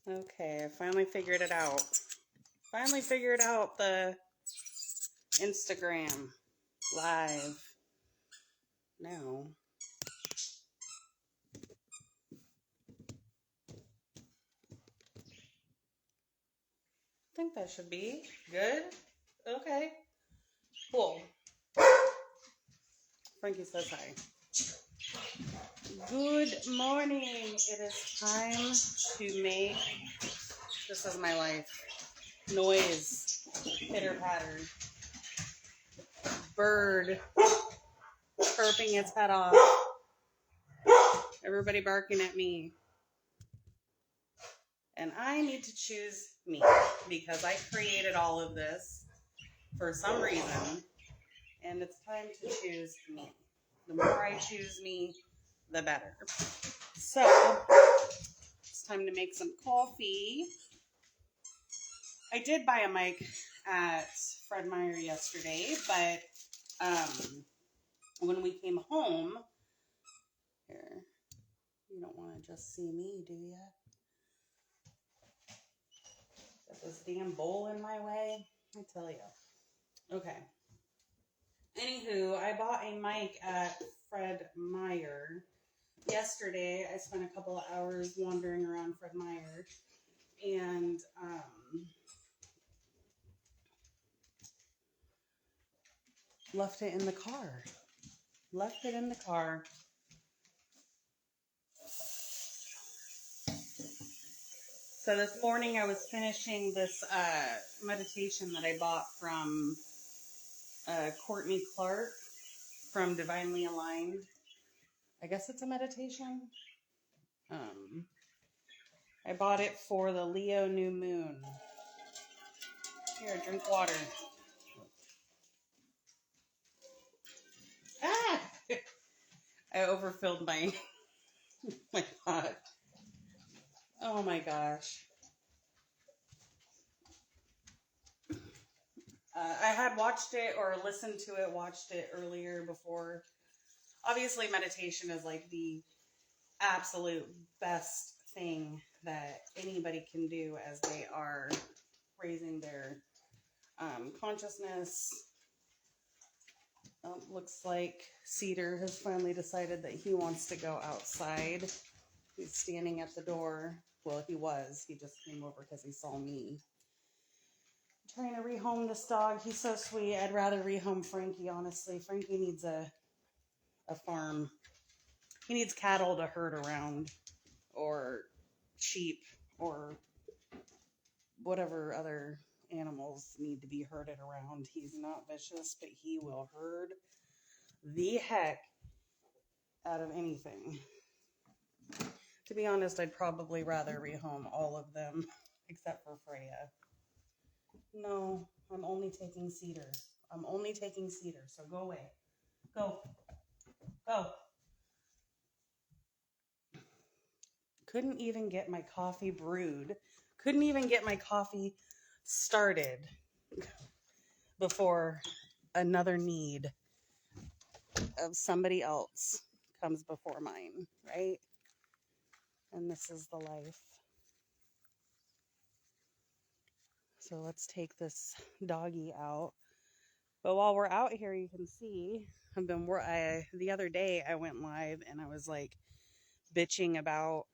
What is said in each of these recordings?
Okay, I finally figured it out. Finally figured out the Instagram live. Now, I think that should be good. Okay, cool. Frankie says hi. Good morning. It is time to make, this is my life, noise, pitter patter, bird chirping its head off, everybody barking at me. And I need to choose me because I created all of this for some reason, and it's time to choose me. The more I choose me, the better. So, it's time to make some coffee. I did buy a mic at Fred Meyer yesterday, but when we came home, here, you don't want to just see me, do you? Got this damn bowl in my way, I tell you. Okay. Anywho, I bought a mic at Fred Meyer yesterday. I spent a couple of hours wandering around Fred Meyer, and left it in the car. Left it in the car. So this morning I was finishing this meditation that I bought from Courtney Clark from Divinely Aligned. I guess it's a meditation. I bought it for the Leo new moon. Here, drink water. Ah! I overfilled my pot. Oh my gosh. I had watched it or listened to it, watched it earlier before. Obviously, meditation is like the absolute best thing that anybody can do as they are raising their consciousness. Looks like Cedar has finally decided that he wants to go outside. He's standing at the door. Well, he was. He just came over because he saw me. I'm trying to rehome this dog. He's so sweet. I'd rather rehome Frankie, honestly. Frankie needs a farm. He needs cattle to herd around, or sheep, or whatever other animals need to be herded around. He's not vicious, but he will herd the heck out of anything. To be honest, I'd probably rather rehome all of them, except for Freya. No, I'm only taking Cedar. I'm only taking Cedar, so go away. Go. Go. Couldn't even get my coffee brewed. Couldn't even get my coffee started before another need of somebody else comes before mine, right? And this is the life. So let's take this doggy out. But while we're out here, you can see the other day I went live and I was like bitching about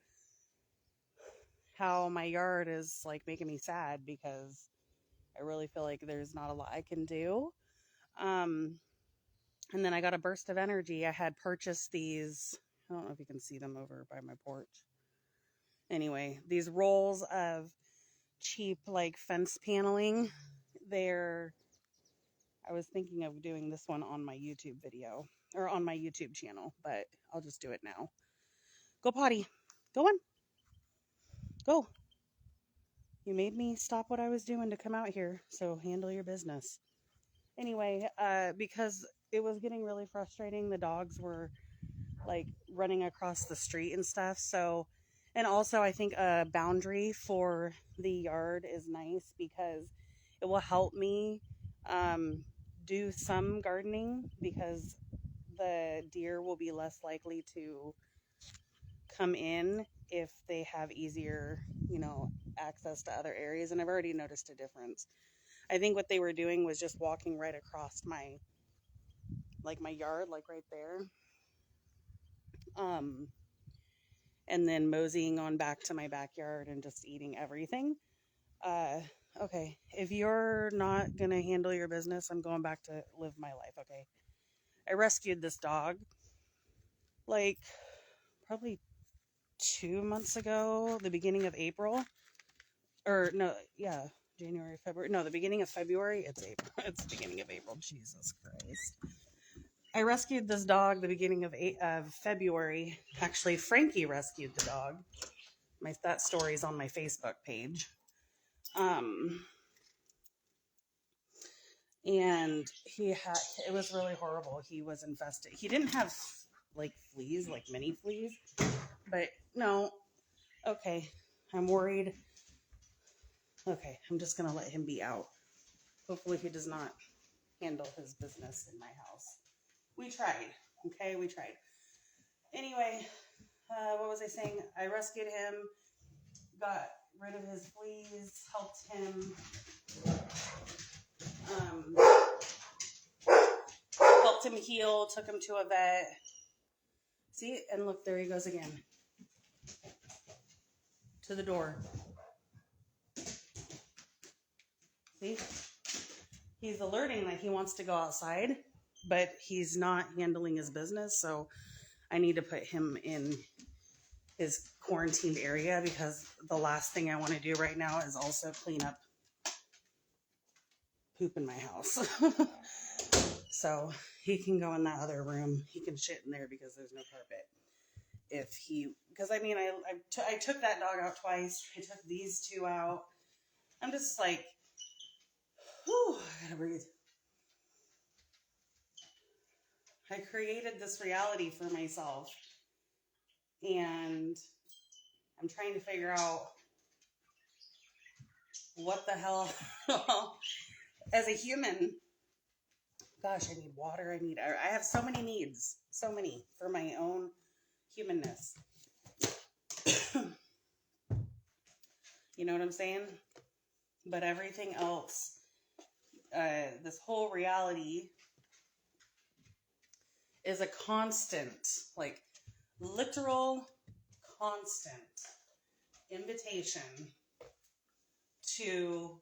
how my yard is like making me sad because I really feel like there's not a lot I can do. And then I got a burst of energy. I had purchased these, I don't know if you can see them over by my porch. Anyway, these rolls of cheap like fence paneling. I was thinking of doing this one on my YouTube video or on my YouTube channel, but I'll just do it now. Go potty. Go on. Go. You made me stop what I was doing to come out here, so handle your business. Anyway, because it was getting really frustrating. The dogs were like running across the street and stuff. So, and also I think a boundary for the yard is nice because it will help me do some gardening because the deer will be less likely to come in if they have easier, access to other areas. And I've already noticed a difference. I think what they were doing was just walking right across my yard, like right there. And then moseying on back to my backyard and just eating everything. Okay, if you're not going to handle your business, I'm going back to live my life, okay? I rescued this dog like probably 2 months ago, the beginning of April. Or no, yeah, January, February. No, the beginning of February. It's April. It's the beginning of April. Jesus Christ. I rescued this dog the beginning of February. Actually, Frankie rescued the dog. That story's on my Facebook page. And it was really horrible. He was infested. He didn't have like fleas, like mini fleas, but no. Okay, I'm worried. Okay, I'm just gonna let him be out. Hopefully he does not handle his business in my house. We tried. Okay, we tried. Anyway, what was I saying? I rescued him, got rid of his fleas, helped him, heal, took him to a vet. See, and look, there he goes again. To the door. See? He's alerting that he wants to go outside, but he's not handling his business, so I need to put him in his quarantined area because the last thing I want to do right now is also clean up poop in my house. So he can go in that other room. He can shit in there because there's no carpet. Because I took that dog out twice. I took these two out. I'm just like, whew, I gotta breathe. I created this reality for myself, and I'm trying to figure out what the hell, as a human, gosh, I need water, I have so many needs, so many for my own humanness. You know what I'm saying? But everything else, this whole reality is a constant, like literal constant invitation to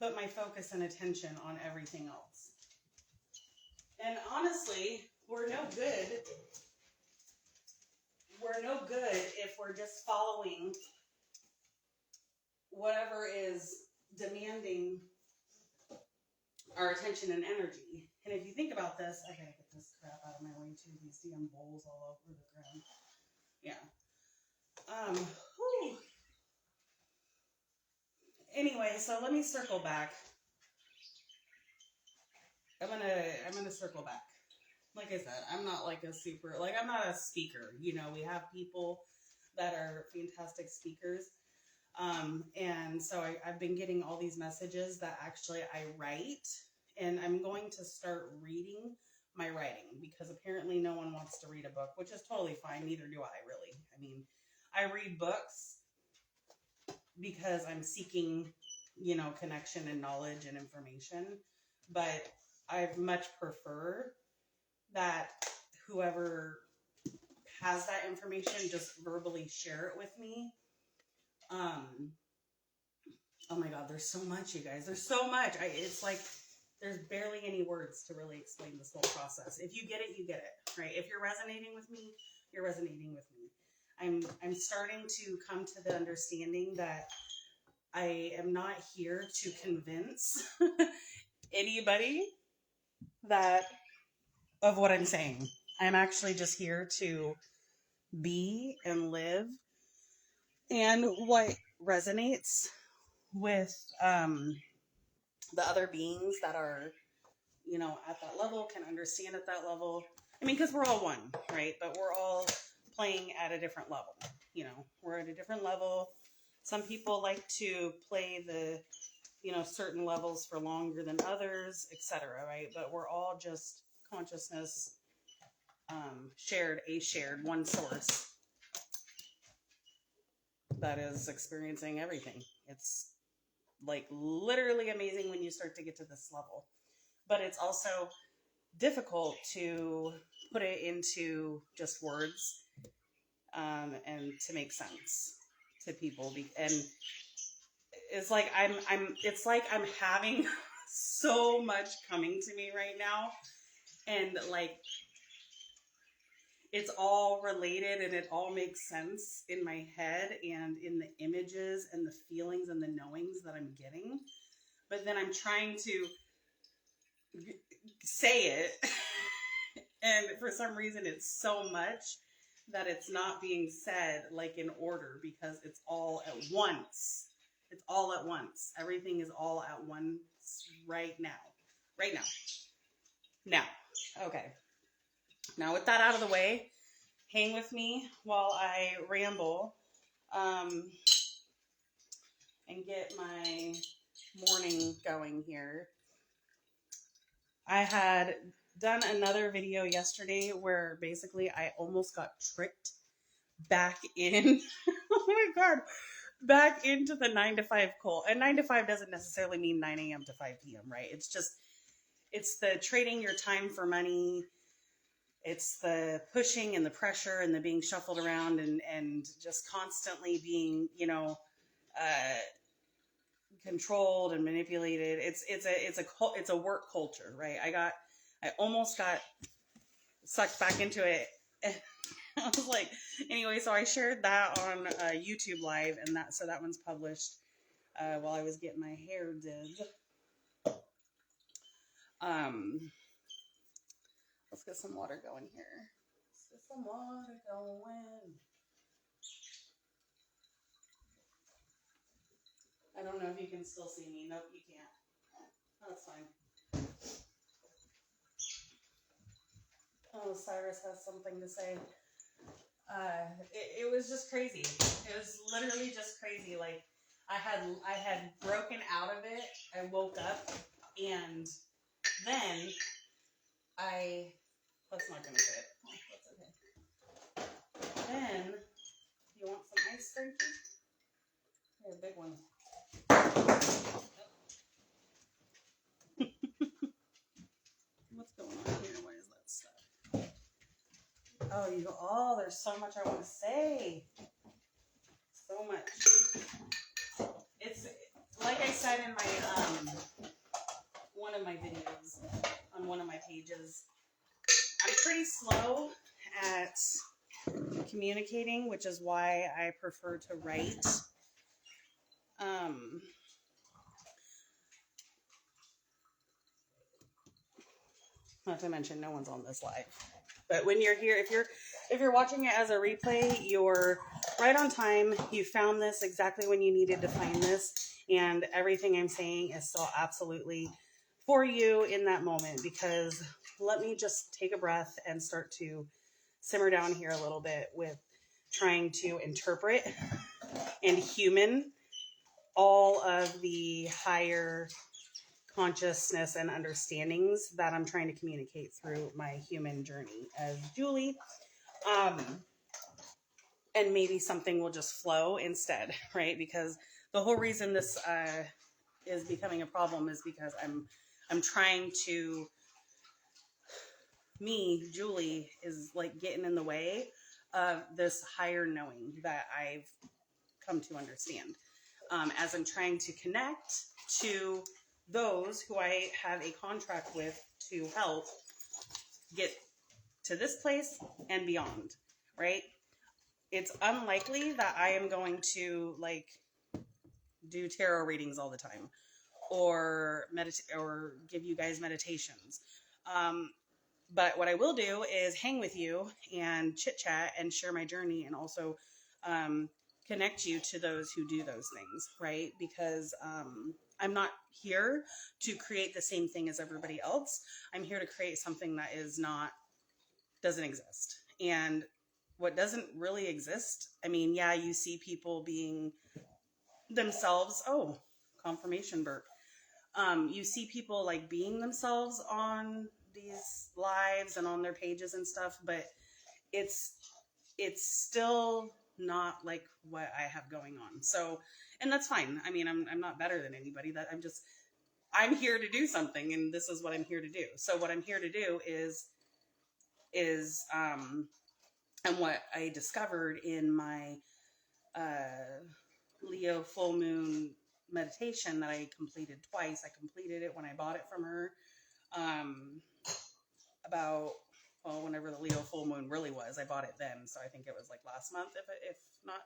put my focus and attention on everything else. And honestly, we're no good. We're no good if we're just following whatever is demanding our attention and energy. And if you think about this, I gotta get this crap out of my way too. These damn bowls all over the ground. Yeah. Whew. Anyway, so let me circle back. I'm gonna circle back. Like I said, I'm not like I'm not a speaker. We have people that are fantastic speakers. And so I've been getting all these messages that actually I write, and I'm going to start reading my writing because apparently no one wants to read a book, which is totally fine. Neither do I, really. I mean, I read books because I'm seeking, connection and knowledge and information, but I much prefer that whoever has that information just verbally share it with me. Oh my God, there's so much, you guys. There's so much. It's like there's barely any words to really explain this whole process. If you get it, you get it, right? If you're resonating with me, you're resonating with me. I'm starting to come to the understanding that I am not here to convince anybody of what I'm saying. I'm actually just here to be and live. And what resonates with the other beings that are, at that level, can understand at that level. I mean, because we're all one, right? But we're all playing at a different level. We're at a different level. Some people like to play the, certain levels for longer than others, etc., right? But we're all just consciousness, shared one source. that is experiencing everything. It's like literally amazing when you start to get to this level. But it's also difficult to put it into just words, and to make sense to people. And it's like it's like I'm having so much coming to me right now, and like it's all related and it all makes sense in my head and in the images and the feelings and the knowings that I'm getting. But then I'm trying to say it and for some reason it's so much that it's not being said like in order, because it's all at once. It's all at once. Everything is all at once right now. Right now. Now. Okay. Now with that out of the way, hang with me while I ramble, and get my morning going here. I had done another video yesterday where basically I almost got tricked back in. Oh my God. Back into the 9 to 5 cult. And 9 to 5 doesn't necessarily mean 9 a.m. to 5 p.m., right? It's just, it's the trading your time for money. It's the pushing and the pressure and the being shuffled around and just constantly being, controlled and manipulated. It's a work culture, right? I almost got sucked back into it. I was like, anyway, so I shared that on YouTube Live, and that one's published while I was getting my hair did. Let's get some water going here. Let's get some water going. I don't know if you can still see me. Nope, you can't. That's fine. Oh, Cyrus has something to say. It was just crazy. It was literally just crazy. Like I had broken out of it. I woke up and then that's not gonna fit. Oh, that's okay. Then you want some ice cream? Here, a big one. What's going on here? Why is that stuck? Oh, there's so much I want to say. So much. It's like I said in my one of my videos on one of my pages. I'm pretty slow at communicating, which is why I prefer to write. Not to mention, no one's on this live. But when you're here, if you're watching it as a replay, you're right on time. You found this exactly when you needed to find this, and everything I'm saying is still absolutely for you in that moment. Because let me just take a breath and start to simmer down here a little bit with trying to interpret and human all of the higher consciousness and understandings that I'm trying to communicate through my human journey as Julie. And maybe something will just flow instead, right? Because the whole reason this is becoming a problem is because I'm trying to, me, Julie, is like getting in the way of this higher knowing that I've come to understand. As I'm trying to connect to those who I have a contract with to help get to this place and beyond, right? It's unlikely that I am going to like do tarot readings all the time or meditate or give you guys meditations. But what I will do is hang with you and chit chat and share my journey, and also connect you to those who do those things, right? Because I'm not here to create the same thing as everybody else. I'm here to create something that doesn't exist. And what doesn't really exist, I mean, yeah, you see people being themselves. Oh, confirmation burp. You see people like being themselves on these lives and on their pages and stuff, but it's still not like what I have going on. So, and that's fine. I mean, I'm not better than anybody. That I'm here to do something, and this is what I'm here to do. So what I'm here to do is and what I discovered in my Leo full moon meditation that I completed twice. I completed it when I bought it from her, about, well, whenever the Leo full moon really was. I bought it then, so I think it was like last month, if not.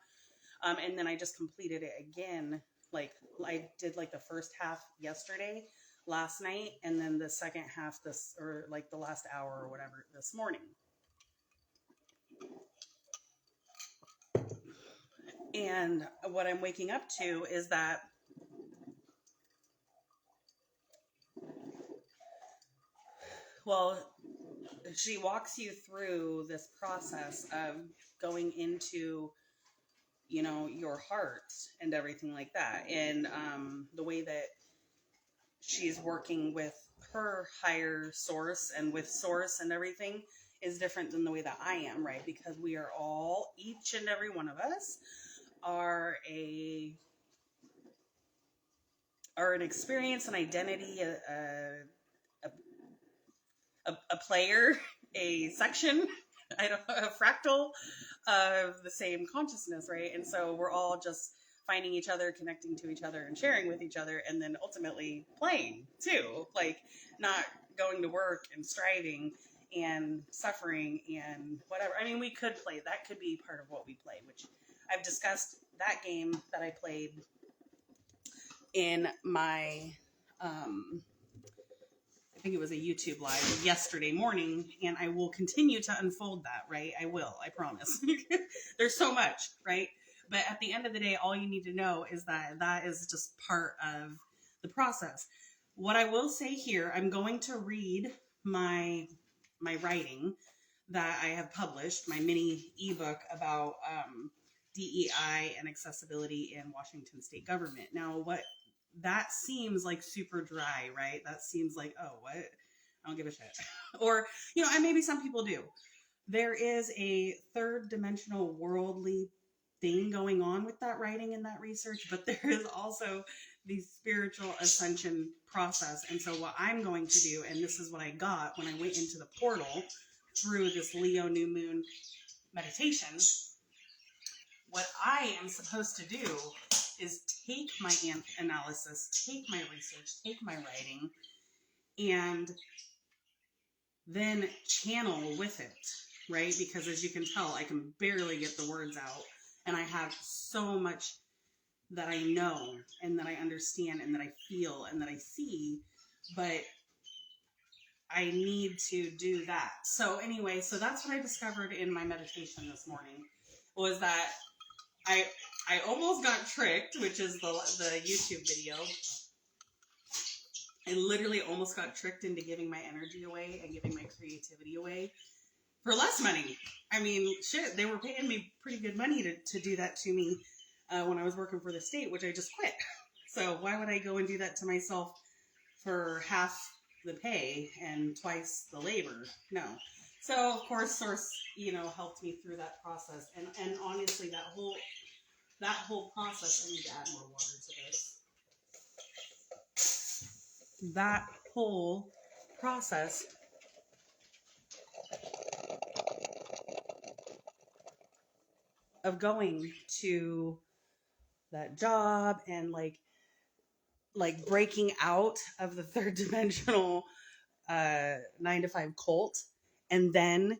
And then I just completed it again. Like I did like the first half yesterday, last night, and then the second half or like the last hour or whatever this morning. And what I'm waking up to is that she walks you through this process of going into, your heart and everything like that. And the way that she's working with her higher source and with source and everything is different than the way that I am, right? Because we are all, each and every one of us are an experience, an identity, a player, a section, a fractal of the same consciousness, right? And so we're all just finding each other, connecting to each other, and sharing with each other, and then ultimately playing too, like not going to work and striving and suffering and whatever. I mean, we could play, that could be part of what we play, which I've discussed that game that I played in my I think it was a YouTube live yesterday morning, and I will continue to unfold that, right? I will, I promise. There's so much, right? But at the end of the day, all you need to know is that is just part of the process. What I will say here, I'm going to read my writing that I have published, my mini ebook about DEI and accessibility in Washington state government. Now, that seems like super dry, right? That seems like, oh, what? I don't give a shit. Or, maybe some people do. There is a third dimensional worldly thing going on with that writing and that research, but there is also the spiritual ascension process. And so what I'm going to do, and this is what I got when I went into the portal through this Leo new moon meditation, what I am supposed to do is take my analysis, take my research, take my writing, and then channel with it, right? Because as you can tell, I can barely get the words out, and I have so much that I know and that I understand and that I feel and that I see, but I need to do that. So anyway, so that's what I discovered in my meditation this morning, was that I almost got tricked, which is the YouTube video. I literally almost got tricked into giving my energy away and giving my creativity away for less money. I mean, shit, they were paying me pretty good money to do that to me when I was working for the state, which I just quit. So why would I go and do that to myself for half the pay and twice the labor? No. So of course, Source, helped me through that process. And honestly, that whole process, I need to add more water to this. That whole process of going to that job and like breaking out of the third dimensional 9-to-5 cult, and then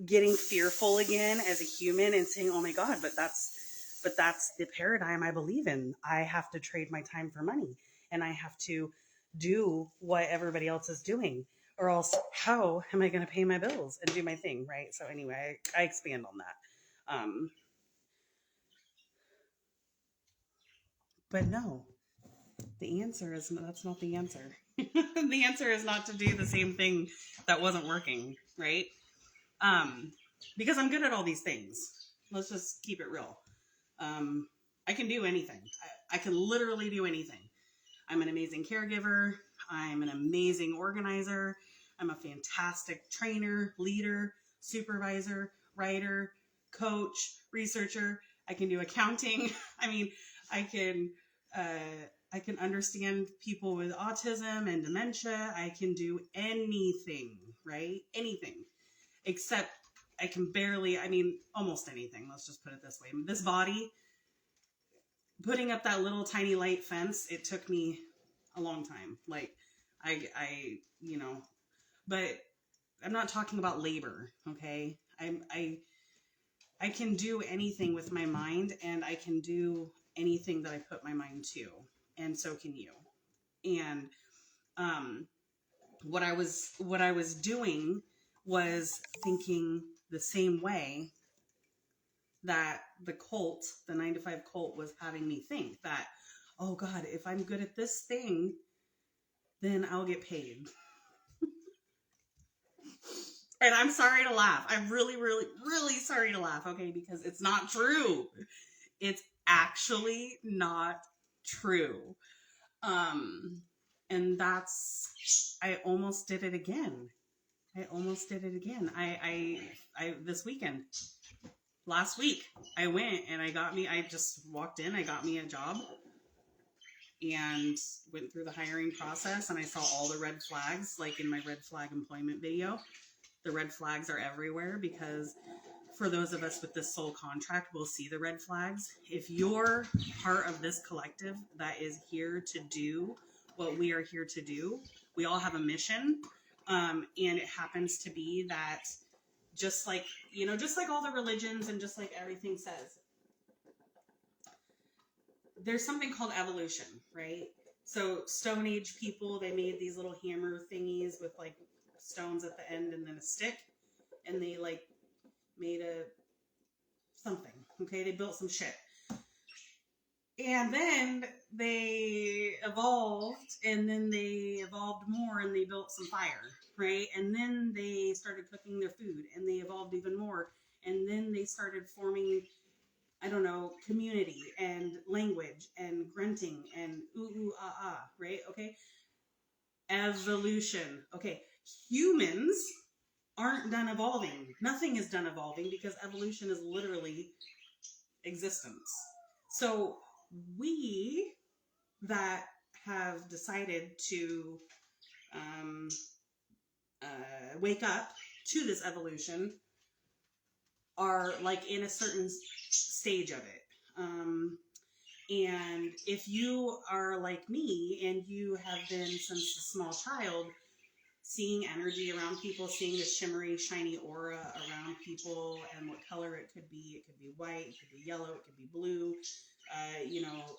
getting fearful again as a human and saying, oh my God, but that's the paradigm I believe in. I have to trade my time for money, and I have to do what everybody else is doing, or else how am I going to pay my bills and do my thing, right? So anyway, I expand on that. But no, the answer is, that's not the answer. The answer is not to do the same thing that wasn't working, right? Because I'm good at all these things. Let's just keep it real. I can do anything. I can literally do anything. I'm an amazing caregiver. I'm an amazing organizer. I'm a fantastic trainer, leader, supervisor, writer, coach, researcher. I can do accounting. I mean, I can understand people with autism and dementia. I can do anything, right? Anything. Except I can barely, I mean, almost anything. Let's just put it this way. This body, putting up that little tiny light fence, it took me a long time. Like, I you know, but I'm not talking about labor, okay? I can do anything with my mind, and I can do anything that I put my mind to, and so can you. And what I was doing was thinking the same way that the 9 to 5 cult was having me think, that, oh God, if I'm good at this thing, then I'll get paid. And I'm sorry to laugh. I'm really, really, really sorry to laugh, okay? Because it's not true. It's actually not true. And I almost did it again. This weekend, last week, I went and I just walked in, I got me a job and went through the hiring process, and I saw all the red flags, like in my red flag employment video. The red flags are everywhere, because for those of us with this soul contract, we'll see the red flags. If you're part of this collective that is here to do what we are here to do, we all have a mission. And it happens to be that just like all the religions and just like everything says, there's something called evolution, right? So Stone Age people, they made these little hammer thingies with like stones at the end and then a stick, and they like made something, okay? They built some shit. And then they evolved, and then they evolved more, and they built some fire, right? And then they started cooking their food, and they evolved even more. And then they started forming, I don't know, community and language and grunting and ooh, ooh, ah, ah, right? Okay? Evolution. Okay. Humans aren't done evolving. Nothing is done evolving, because evolution is literally existence. So we that have decided to wake up to this evolution are like in a certain stage of it. And if you are like me and you have been since a small child seeing energy around people, seeing the shimmery, shiny aura around people and what color it could be white, it could be yellow, it could be blue,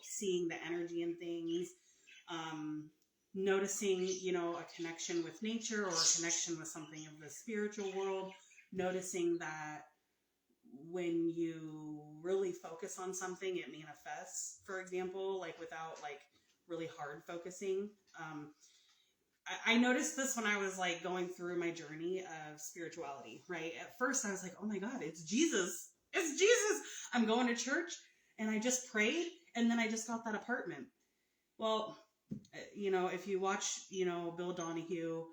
seeing the energy in things, noticing, a connection with nature or a connection with something of the spiritual world, noticing that when you really focus on something, it manifests, for example, like without like really hard focusing. I noticed this when I was like going through my journey of spirituality, right? At first I was like, oh my God, it's Jesus. It's Jesus. I'm going to church, and I just prayed, and then I just got that apartment. Well, if you watch, Bill Donahue,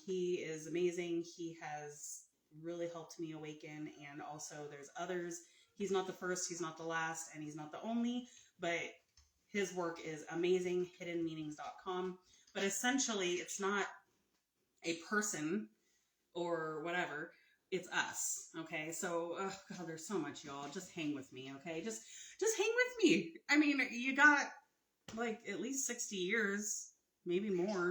he is amazing. He has really helped me awaken, and also there's others. He's not the first, he's not the last, and he's not the only, but his work is amazing, hiddenmeanings.com. But essentially, it's not a person or whatever, it's us, okay? So, oh God, there's so much, y'all. Just hang with me, okay? Just hang with me. I mean, you got like at least 60 years, maybe more.